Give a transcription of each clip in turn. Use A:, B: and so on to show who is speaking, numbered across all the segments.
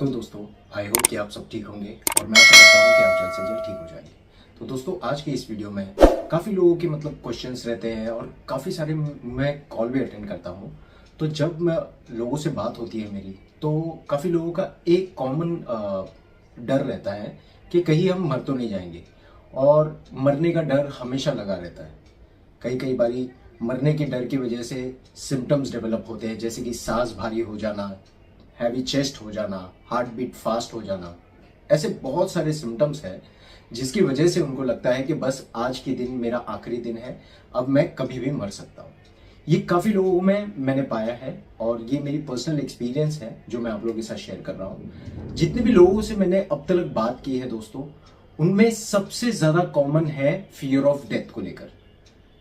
A: तो दोस्तों I hope कि आप सब ठीक होंगे और मैं आशा करता हूँ कि आप जल्द से जल्द ठीक हो जाएंगे। तो दोस्तों आज की इस वीडियो में काफ़ी लोगों के क्वेश्चंस रहते हैं और काफ़ी सारे मैं कॉल भी अटेंड करता हूँ। तो जब मैं लोगों से बात होती है मेरी, तो काफ़ी लोगों का एक कॉमन डर रहता है कि कहीं हम मर तो नहीं जाएंगे, और मरने का डर हमेशा लगा रहता है। कई कई बारी मरने के डर की वजह से सिम्टम्स डेवलप होते हैं, जैसे कि सांस भारी हो जाना, हैवी चेस्ट हो जाना, हार्ट बीट फास्ट हो जाना। ऐसे बहुत सारे सिम्टम्स हैं जिसकी वजह से उनको लगता है कि बस आज के दिन मेरा आखिरी दिन है, अब मैं कभी भी मर सकता हूँ। ये काफ़ी लोगों में मैंने पाया है और ये मेरी पर्सनल एक्सपीरियंस है जो मैं आप लोगों के साथ शेयर कर रहा हूँ। जितने भी लोगों से मैंने अब तक बात की है दोस्तों, उनमें सबसे ज़्यादा कॉमन है फियर ऑफ डेथ को लेकर।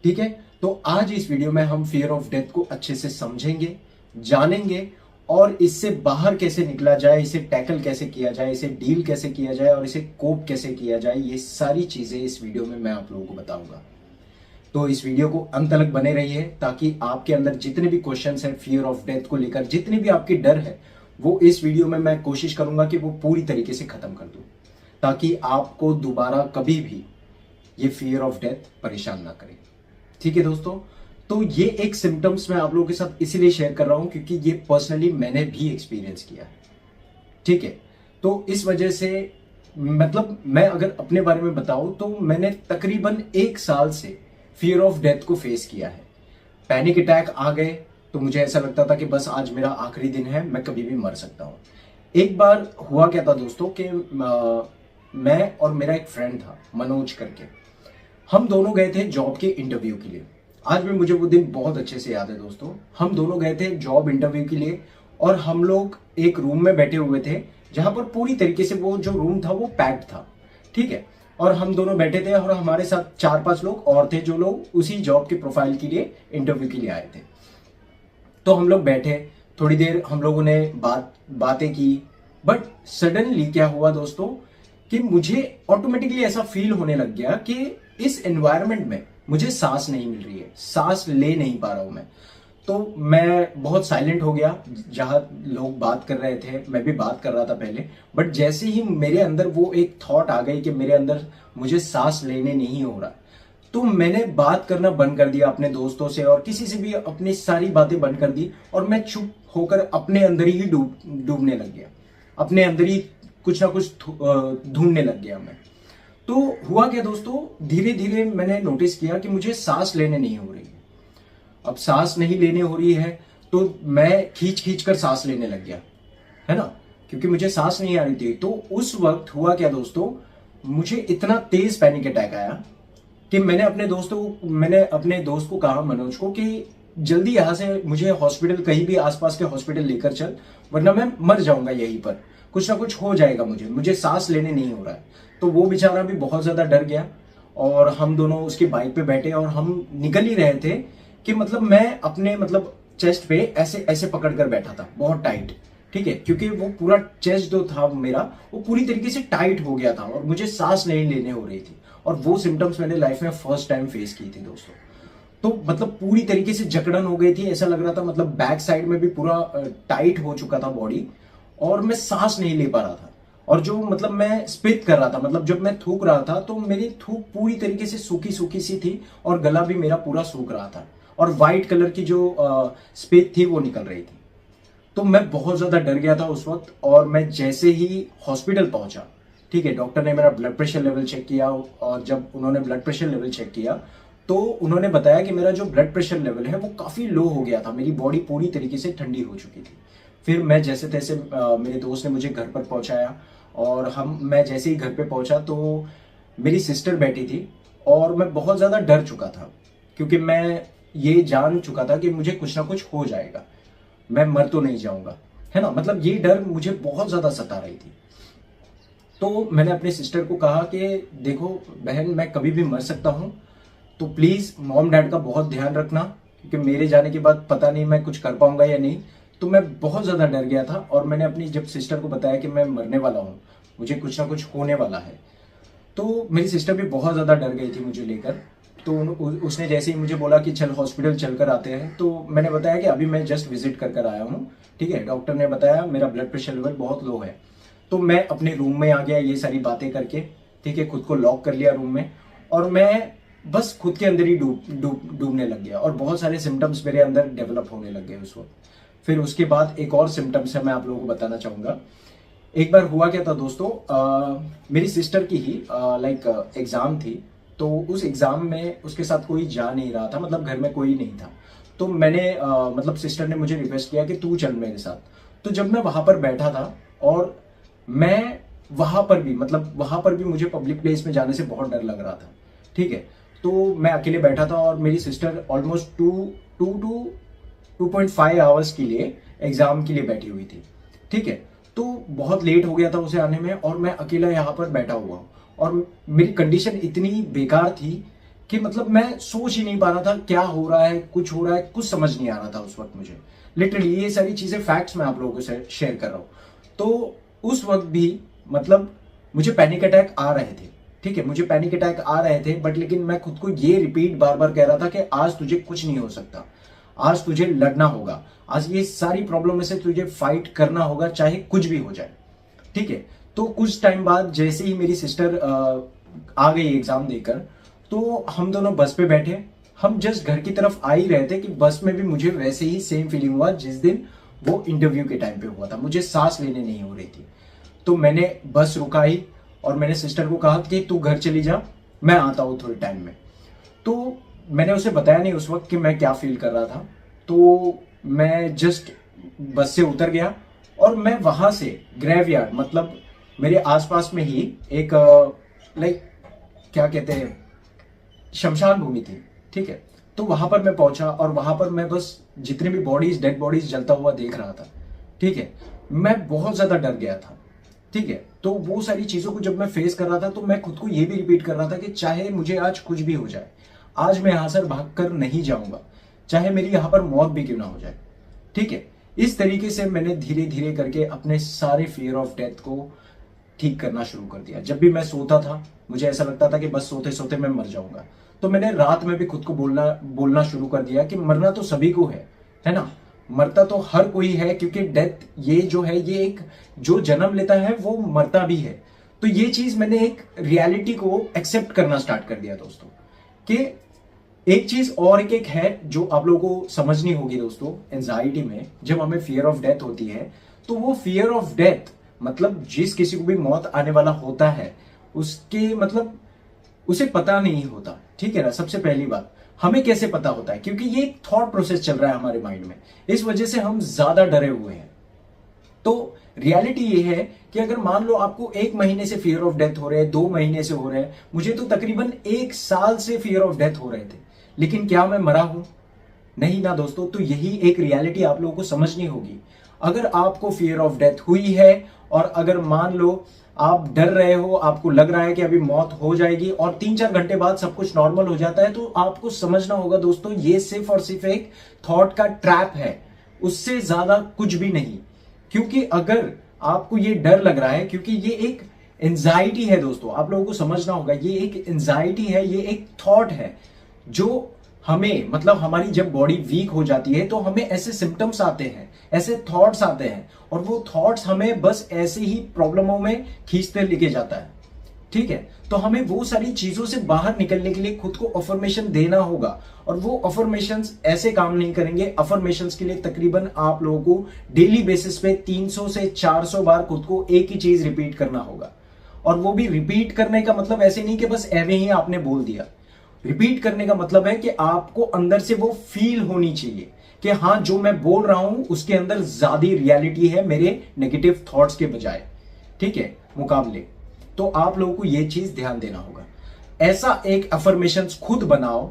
A: ठीक है, तो आज इस वीडियो में हम फियर ऑफ डेथ को अच्छे से समझेंगे, जानेंगे और इससे बाहर कैसे निकला जाए, इसे टैकल कैसे किया जाए, इसे डील कैसे किया जाए और इसे कोप कैसे किया जाए। ये सारी चीजें इस वीडियो में मैं आप लोगों को बताऊंगा। तो इस वीडियो को अंत तक बने रहिए ताकि आपके अंदर जितने भी क्वेश्चंस हैं फियर ऑफ डेथ को लेकर, जितने भी आपके डर है, वो इस वीडियो में मैं कोशिश करूंगा कि वो पूरी तरीके से खत्म कर दूं, ताकि आपको दोबारा कभी भी ये फियर ऑफ डेथ परेशान ना करे। ठीक है दोस्तों, तो ये एक सिम्टम्स मैं आप लोगों के साथ इसीलिए शेयर कर रहा हूं क्योंकि ये पर्सनली मैंने भी एक्सपीरियंस किया है। ठीक है, तो इस वजह से मैं अगर अपने बारे में बताऊं तो मैंने तकरीबन 1 साल से फियर ऑफ डेथ को फेस किया है। पैनिक अटैक आ गए तो मुझे ऐसा लगता था कि बस आज मेरा आखिरी दिन है, मैं कभी भी मर सकता हूं। एक बार हुआ क्या था दोस्तों कि मैं और मेरा एक फ्रेंड था मनोज करके, हम दोनों गए थे जॉब के इंटरव्यू के लिए। आज भी मुझे वो दिन बहुत अच्छे से याद है दोस्तों। हम दोनों गए थे जॉब इंटरव्यू के लिए और हम लोग एक रूम में बैठे हुए थे जहां पर पूरी तरीके से वो जो रूम था वो पैक्ड था। ठीक है, और हम दोनों बैठे थे और हमारे साथ 4-5 लोग और थे जो लोग उसी जॉब के प्रोफाइल के लिए इंटरव्यू के लिए आए थे। तो हम लोग बैठे, थोड़ी देर हम लोगों ने बातें की, बट सडनली क्या हुआ दोस्तों कि मुझे ऑटोमेटिकली ऐसा फील होने लग गया कि इस एनवायरनमेंट में मुझे सांस नहीं मिल रही है, सांस ले नहीं पा रहा हूं मैं। तो मैं बहुत साइलेंट हो गया। जहां लोग बात कर रहे थे मैं भी बात कर रहा था पहले, बट जैसे ही मेरे अंदर वो एक थॉट आ गई कि मेरे अंदर मुझे सांस लेने नहीं हो रहा, तो मैंने बात करना बंद कर दिया अपने दोस्तों से और किसी से भी अपनी सारी बातें बंद कर दी और मैं चुप होकर अपने अंदर ही डूबने लग गया। अपने अंदर ही कुछ ना कुछ ढूंढने लग गया मैं। तो हुआ क्या दोस्तों, धीरे धीरे मैंने नोटिस किया कि मुझे सांस लेने नहीं हो रही है। अब सांस नहीं लेने हो रही है तो मैं खींच खींच कर सांस लेने लग गया, है ना, क्योंकि मुझे सांस नहीं आ रही थी। तो उस वक्त हुआ क्या दोस्तों, मुझे इतना तेज पैनिक अटैक आया कि मैंने अपने दोस्त को कहा, मनोज को, कि जल्दी यहां से मुझे हॉस्पिटल, कहीं भी आसपास के हॉस्पिटल लेकर चल, वरना मैं मर जाऊंगा यहीं पर, कुछ ना कुछ हो जाएगा, मुझे सांस लेने नहीं हो रहा है। तो वो बेचारा भी बहुत ज्यादा डर गया और हम दोनों उसकी बाइक पे बैठे और हम निकल ही रहे थे कि मैं अपने चेस्ट पे ऐसे ऐसे पकड़ कर बैठा था, बहुत टाइट। ठीक है, क्योंकि वो पूरा चेस्ट जो था मेरा वो पूरी तरीके से टाइट हो गया था और मुझे सांस नहीं लेने हो रही थी। और वो सिम्टम्स मैंने लाइफ में फर्स्ट टाइम फेस की थी दोस्तों। तो पूरी तरीके से जकड़न हो गई थी, ऐसा लग रहा था बैक साइड में भी पूरा टाइट हो चुका था बॉडी और मैं सांस नहीं ले पा रहा था। और जो मैं स्पिट कर रहा था, जब मैं थूक रहा था तो मेरी थूक पूरी तरीके से सूखी सूखी सी थी और गला भी मेरा पूरा सूख रहा था और व्हाइट कलर की जो स्पिट थी वो निकल रही थी। तो मैं बहुत ज्यादा डर गया था उस वक्त। और मैं जैसे ही हॉस्पिटल पहुंचा, ठीक है, डॉक्टर ने मेरा ब्लड प्रेशर लेवल चेक किया और जब उन्होंने ब्लड प्रेशर लेवल चेक किया तो उन्होंने बताया कि मेरा जो ब्लड प्रेशर लेवल है वो काफी लो हो गया था, मेरी बॉडी पूरी तरीके से ठंडी हो चुकी थी। फिर मैं जैसे तैसे मेरे दोस्त ने मुझे घर पर पहुंचाया और मैं जैसे ही घर पे पहुंचा तो मेरी सिस्टर बैठी थी और मैं बहुत ज्यादा डर चुका था क्योंकि मैं ये जान चुका था कि मुझे कुछ ना कुछ हो जाएगा, मैं मर तो नहीं जाऊंगा, है ना, ये डर मुझे बहुत ज्यादा सता रही थी। तो मैंने अपने सिस्टर को कहा कि देखो बहन, मैं कभी भी मर सकता हूं, तो प्लीज मॉम डैड का बहुत ध्यान रखना क्योंकि मेरे जाने के बाद पता नहीं मैं कुछ कर पाऊंगा या नहीं। तो मैं बहुत ज्यादा डर गया था और मैंने अपनी जब सिस्टर को बताया कि मैं मरने वाला हूँ, मुझे कुछ ना कुछ होने वाला है, तो मेरी सिस्टर भी बहुत ज्यादा डर गई थी मुझे लेकर। तो उसने जैसे ही मुझे बोला कि चल हॉस्पिटल चल कर आते हैं, तो मैंने बताया कि अभी मैं जस्ट विजिट कर कर आया हूँ। ठीक है, डॉक्टर ने बताया मेरा ब्लड प्रेशर लेवल बहुत लो है। तो मैं अपने रूम में आ गया ये सारी बातें करके। ठीक है, खुद को लॉक कर लिया रूम में, और मैं बस खुद के अंदर ही डूबने लग गया, और बहुत सारे सिम्टम्स मेरे अंदर डेवलप होने लग गए उस वक्त। फिर उसके बाद एक और सिम्टम्स है, मैं आप लोगों को बताना चाहूंगा। एक बार हुआ क्या था दोस्तों, मेरी सिस्टर की ही एग्जाम थी। तो उस एग्जाम में उसके साथ कोई जा नहीं रहा था, मतलब घर में कोई नहीं था। तो मैंने मतलब सिस्टर ने मुझे रिक्वेस्ट किया कि तू चल मेरे साथ। तो जब मैं वहां पर बैठा था, और मैं वहां पर भी मुझे पब्लिक प्लेस में जाने से बहुत डर लग रहा था। ठीक है, तो मैं अकेले बैठा था, और मेरी सिस्टर ऑलमोस्ट 2.5 आवर्स के लिए एग्जाम के लिए बैठी हुई थी। ठीक है, तो बहुत लेट हो गया था उसे आने में, और मैं अकेला यहाँ पर बैठा हुआ हूँ, और मेरी कंडीशन इतनी बेकार थी कि मतलब मैं सोच ही नहीं पा रहा था क्या हो रहा है, कुछ हो रहा है, कुछ समझ नहीं आ रहा था उस वक्त मुझे। लिटरली ये सारी चीजें फैक्ट्स मैं आप लोगों से शेयर कर रहा हूँ। तो उस वक्त भी मतलब मुझे पैनिक अटैक आ रहे थे। ठीक है, मुझे पैनिक अटैक आ रहे थे, बट लेकिन मैं खुद को ये रिपीट बार बार कह रहा था कि आज तुझे कुछ नहीं हो सकता, आज तुझे लड़ना होगा, आज ये सारी प्रॉब्लम में से तुझे फाइट करना होगा, चाहे कुछ भी हो जाए। ठीक है, तो कुछ टाइम बाद जैसे ही मेरी सिस्टर आ गई एग्जाम देकर, तो हम दोनों बस पे बैठे। हम जस्ट घर की तरफ आ ही रहे थे कि बस में भी मुझे वैसे ही सेम फीलिंग हुआ जिस दिन वो इंटरव्यू के टाइम पे हुआ था। मुझे सांस लेने नहीं हो रही थी। तो मैंने बस रुकाई, और मैंने सिस्टर को कहा कि तू घर चली जा, मैं आता हूँ थोड़े टाइम में। तो मैंने उसे बताया नहीं उस वक्त कि मैं क्या फील कर रहा था। तो मैं जस्ट बस से उतर गया, और मैं वहां से ग्रेवयार्ड, मतलब मेरे आसपास में ही एक क्या कहते हैं, शमशान भूमि थी। ठीक है, तो वहां पर मैं पहुंचा, और वहां पर मैं बस जितने भी डेड बॉडीज जलता हुआ देख रहा था। ठीक है, मैं बहुत ज्यादा डर गया था। ठीक है, तो वो सारी चीजों को जब मैं फेस कर रहा था, तो मैं खुद को ये भी रिपीट कर रहा था कि चाहे मुझे आज कुछ भी हो जाए, आज मैं यहां से भाग कर नहीं जाऊंगा, चाहे मेरी यहां पर मौत भी क्यों ना हो जाए। ठीक है, इस तरीके से मैंने धीरे धीरे करके अपने सारे फियर ऑफ डेथ को ठीक करना शुरू कर दिया। जब भी मैं सोता था, मुझे ऐसा लगता था कि बस सोते सोते मैं मर जाऊंगा। तो मैंने रात में भी खुद को बोलना शुरू कर दिया कि मरना तो सभी को है ना, मरता तो हर कोई है, क्योंकि डेथ ये जो है, ये एक जो जन्म लेता है वो मरता भी है। तो ये चीज मैंने एक रियलिटी को एक्सेप्ट करना स्टार्ट कर दिया दोस्तों। कि एक चीज और एक है जो आप लोगों को समझनी होगी दोस्तों, एंजाइटी में जब हमें फियर ऑफ डेथ होती है, तो वो फियर ऑफ डेथ मतलब जिस किसी को भी मौत आने वाला होता है, उसके मतलब उसे पता नहीं होता। ठीक है ना, सबसे पहली बात हमें कैसे पता होता है, क्योंकि ये एक थॉट प्रोसेस चल रहा है हमारे माइंड में, इस वजह से हम ज्यादा डरे हुए हैं। तो रियलिटी ये है कि अगर मान लो आपको 1 महीने से फियर ऑफ डेथ हो रहे हैं, 2 महीने से हो रहे हैं, मुझे तो तकरीबन 1 साल से फियर ऑफ डेथ हो रहे थे, लेकिन क्या मैं मरा हूं? नहीं ना दोस्तों। तो यही एक रियलिटी आप लोगों को समझनी होगी। अगर आपको फियर ऑफ डेथ हुई है, और अगर मान लो आप डर रहे हो, आपको लग रहा है कि अभी मौत हो जाएगी, और 3-4 घंटे बाद सब कुछ नॉर्मल हो जाता है, तो आपको समझना होगा दोस्तों, ये सिर्फ और सिर्फ एक थॉट का ट्रैप है, उससे ज्यादा कुछ भी नहीं। क्योंकि अगर आपको ये डर लग रहा है, क्योंकि ये एक एंजाइटी है दोस्तों, आप लोगों को समझना होगा, ये एक एंजाइटी है, ये एक थॉट है जो हमें मतलब हमारी जब बॉडी वीक हो जाती है, तो हमें ऐसे सिम्टम्स आते हैं, ऐसे थॉट्स आते हैं, और वो थॉट्स हमें बस ऐसे ही प्रॉब्लमों में खींचते लेके जाता है। ठीक है, तो हमें वो सारी चीजों से बाहर निकलने के लिए खुद को अफर्मेशन देना होगा, और वो अफर्मेशंस ऐसे काम नहीं करेंगे। अफर्मेशंस के लिए तकरीबन आप लोगों को डेली बेसिस पे 300 से 400 बार खुद को एक ही चीज रिपीट करना होगा। और वो भी रिपीट करने का मतलब ऐसे नहीं कि बस एवे ही आपने बोल दिया। रिपीट करने का मतलब है कि आपको अंदर से वो फील होनी चाहिए कि हाँ, जो मैं बोल रहा हूं उसके अंदर ज्यादा रियलिटी है मेरे नेगेटिव थॉट्स के बजाय। ठीक है, मुकाबले। तो आप लोगों को ये चीज ध्यान देना होगा। ऐसा एक अफर्मेशंस खुद बनाओ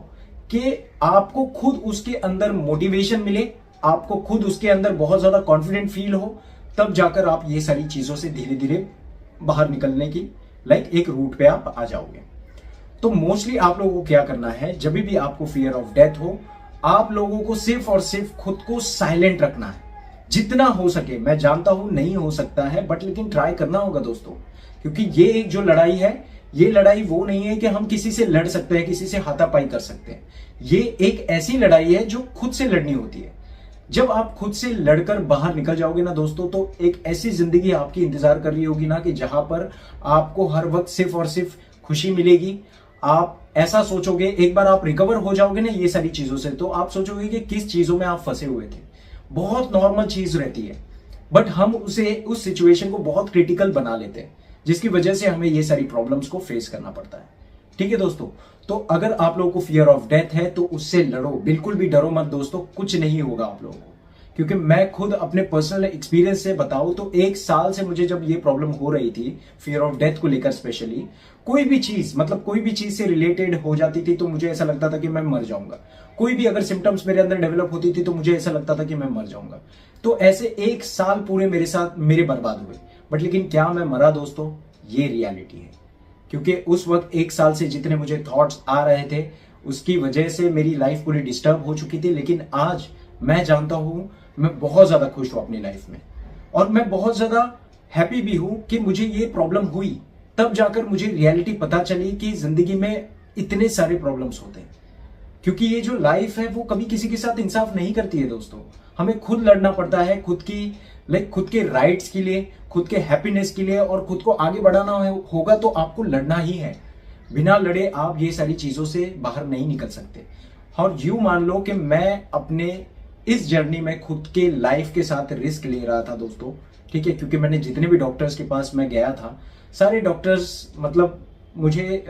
A: कि आपको खुद उसके अंदर मोटिवेशन मिले, आपको खुद उसके अंदर बहुत ज्यादा कॉन्फिडेंट फील हो, तब जाकर आप ये सारी चीजों से धीरे धीरे बाहर निकलने की एक रूट पे आप आ जाओगे। तो मोस्टली आप लोगों को क्या करना है, जब भी आपको फियर ऑफ डेथ हो, आप लोगों को सिर्फ और सिर्फ खुद को साइलेंट रखना है जितना हो सके। मैं जानता हूं नहीं हो सकता है, बट लेकिन ट्राई करना होगा दोस्तों, क्योंकि ये एक जो लड़ाई है, ये लड़ाई वो नहीं है कि हम किसी से लड़ सकते हैं, किसी से हाथापाई कर सकते हैं। ये एक ऐसी लड़ाई है जो खुद से लड़नी होती है। जब आप खुद से लड़कर बाहर निकल जाओगे ना दोस्तों, तो एक ऐसी जिंदगी आपकी इंतजार कर रही होगी ना कि जहां पर आपको हर वक्त सिर्फ और सिर्फ खुशी मिलेगी। आप ऐसा सोचोगे, एक बार आप रिकवर हो जाओगे ना ये सारी चीजों से, तो आप सोचोगे कि किस चीजों में आप फंसे हुए थे। बहुत नॉर्मल चीज रहती है, बट हम उस सिचुएशन को बहुत क्रिटिकल बना लेते हैं, जिसकी वजह से हमें ये सारी प्रॉब्लम्स को फेस करना पड़ता है। ठीक है दोस्तों, तो अगर आप लोगों को फियर ऑफ डेथ है तो उससे लड़ो, बिल्कुल भी डरो मत दोस्तों, कुछ नहीं होगा आप लोगों को। क्योंकि मैं खुद अपने पर्सनल एक्सपीरियंस से बताऊं तो 1 साल से मुझे जब ये प्रॉब्लम हो रही थी फियर ऑफ डेथ को लेकर, स्पेशली कोई भी चीज, मतलब कोई भी चीज से रिलेटेड हो जाती थी तो मुझे ऐसा लगता था कि मैं मर जाऊंगा। कोई भी अगर सिम्टम्स मेरे अंदर डेवलप होती थी तो मुझे ऐसा लगता था कि मैं मर जाऊंगा। तो ऐसे 1 साल पूरे मेरे साथ मेरे बर्बाद हुए, बट लेकिन क्या मैं मरा दोस्तों? ये रियलिटी है। क्योंकि उस वक्त 1 साल से जितने मुझे थॉट्स आ रहे थे उसकी वजह से मेरी लाइफ पूरी डिस्टर्ब हो चुकी थी। लेकिन आज मैं जानता हूं, मैं बहुत ज्यादा खुश हूं अपनी लाइफ में, और मैं बहुत ज्यादा हैप्पी भी हूं कि मुझे ये प्रॉब्लम हुई। तब जाकर मुझे रियलिटी पता चली कि जिंदगी में इतने सारे प्रॉब्लम्स होते हैं। क्योंकि ये जो लाइफ है वो कभी किसी के साथ इंसाफ नहीं करती है दोस्तों। हमें खुद लड़ना पड़ता है, खुद के राइट्स के लिए, खुद के हैप्पीनेस के लिए, और खुद को आगे बढ़ाना होगा तो आपको लड़ना ही है। बिना लड़े आप ये सारी चीजों से बाहर नहीं निकल सकते। और यूं मान लो कि मैं अपने इस जर्नी में खुद के लाइफ के साथ रिस्क ले रहा था दोस्तों। ठीक है, क्योंकि मैंने जितने भी डॉक्टर्स के पास मैं गया था, सारे डॉक्टर्स मतलब मुझे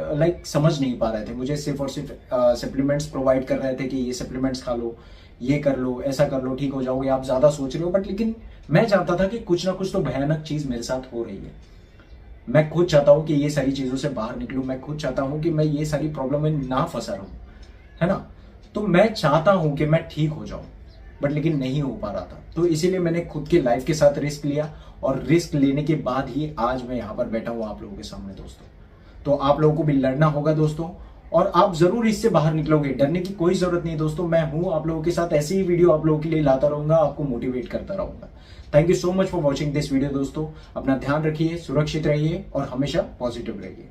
A: समझ नहीं पा रहे थे। मुझे सिर्फ और सिर्फ सप्लीमेंट्स प्रोवाइड कर रहे थे कि ये सप्लीमेंट्स खा लो, ये कर लो, ऐसा कर लो, ठीक हो जाओगे, आप ज्यादा सोच रहे हो। बट लेकिन मैं जानता था कि कुछ ना कुछ तो भयानक चीज मेरे साथ हो रही है। मैं खुद चाहता हूं कि ये सारी चीजों से बाहर निकलूं। मैं खुद चाहता हूं कि मैं ये सारी प्रॉब्लम में ना फंसा रहूं, है ना। तो मैं चाहता हूं कि मैं ठीक हो जाऊं, बट लेकिन नहीं हो पा रहा था। तो इसीलिए मैंने खुद के लाइफ के साथ रिस्क लिया, और रिस्क लेने के बाद ही आज मैं यहाँ पर बैठा हूँ आप लोगों के सामने दोस्तों। तो आप लोगों को भी लड़ना होगा दोस्तों, और आप जरूर इससे बाहर निकलोगे। डरने की कोई जरूरत नहीं दोस्तों। मैं हूं आप लोगों के साथ, ऐसी ही वीडियो आप लोगों के लिए लाता रहूंगा, आपको मोटिवेट करता रहूंगा। Thank you so much for watching this video दोस्तों। अपना ध्यान रखिए, सुरक्षित रहिए और हमेशा पॉजिटिव रहिए।